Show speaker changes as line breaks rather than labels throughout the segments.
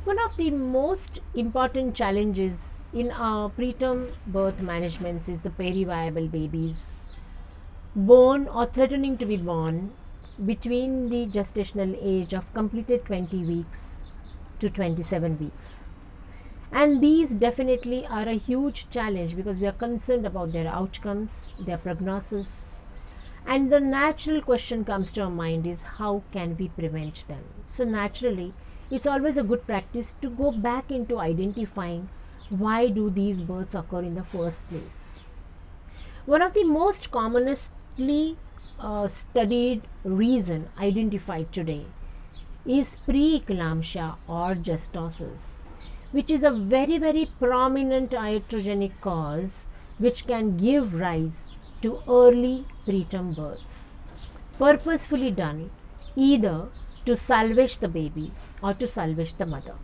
One of the most important challenges in our preterm birth management is the periviable babies born or threatening to be born between the gestational age of completed 20 weeks to 27 weeks. And these definitely are a huge challenge because we are concerned about their outcomes, their prognosis. And the natural question comes to our mind is how can we prevent them? So naturally, it's always a good practice to go back into identifying why do these births occur in the first place. One of the most commonly studied reason identified today is preeclampsia or justosis, which is a very prominent iatrogenic cause which can give rise to early preterm births, purposefully done either to salvage the baby or to salvage the mother.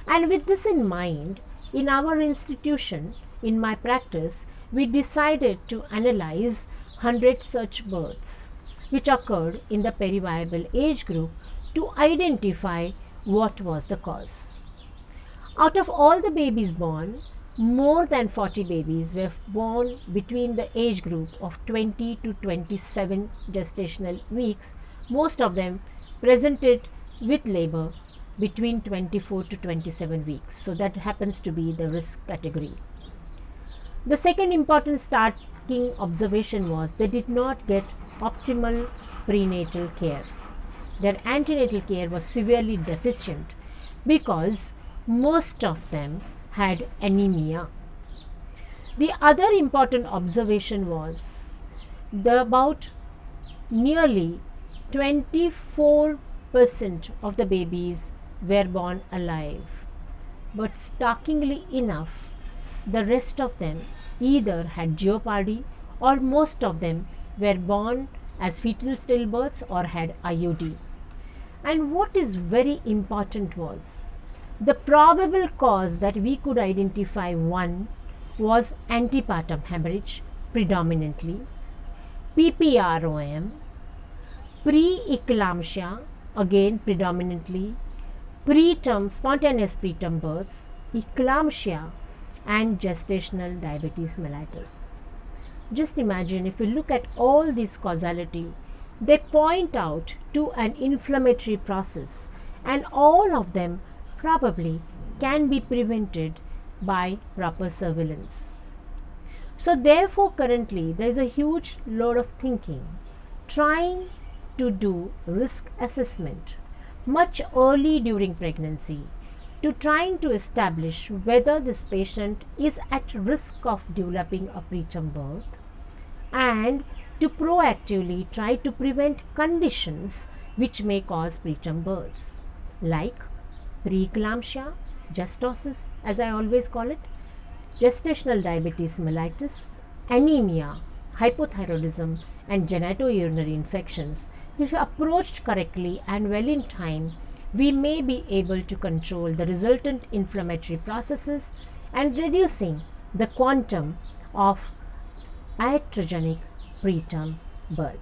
And with this in mind, in our institution, in my practice, we decided to analyze 100 such births which occurred in the periviable age group to identify what was the cause. Out of all the babies born, more than 40 babies were born between the age group of 20 to 27 gestational weeks. Most of them presented with labor between 24 to 27 weeks. So that happens to be the risk category. The second important starting observation was they did not get optimal prenatal care. Their antenatal care was severely deficient because most of them had anemia. The other important observation was about nearly 24% of the babies were born alive. But startlingly enough, the rest of them either had jeopardy or most of them were born as fetal stillbirths or had IUD. And what is very important was the probable cause that we could identify. One was antepartum hemorrhage predominantly, PPROM, preeclampsia again predominantly, spontaneous preterm births, eclampsia and gestational diabetes mellitus. Just imagine if you look at all these causality, they point out to an inflammatory process and all of them probably can be prevented by proper surveillance. So therefore currently there is a huge load of thinking trying to do risk assessment much early during pregnancy to trying to establish whether this patient is at risk of developing a preterm birth and to proactively try to prevent conditions which may cause preterm births like preeclampsia, justosis as I always call it, gestational diabetes mellitus, anemia, hypothyroidism and genitourinary infections. If approached correctly and well in time, we may be able to control the resultant inflammatory processes and reducing the quantum of iatrogenic preterm births.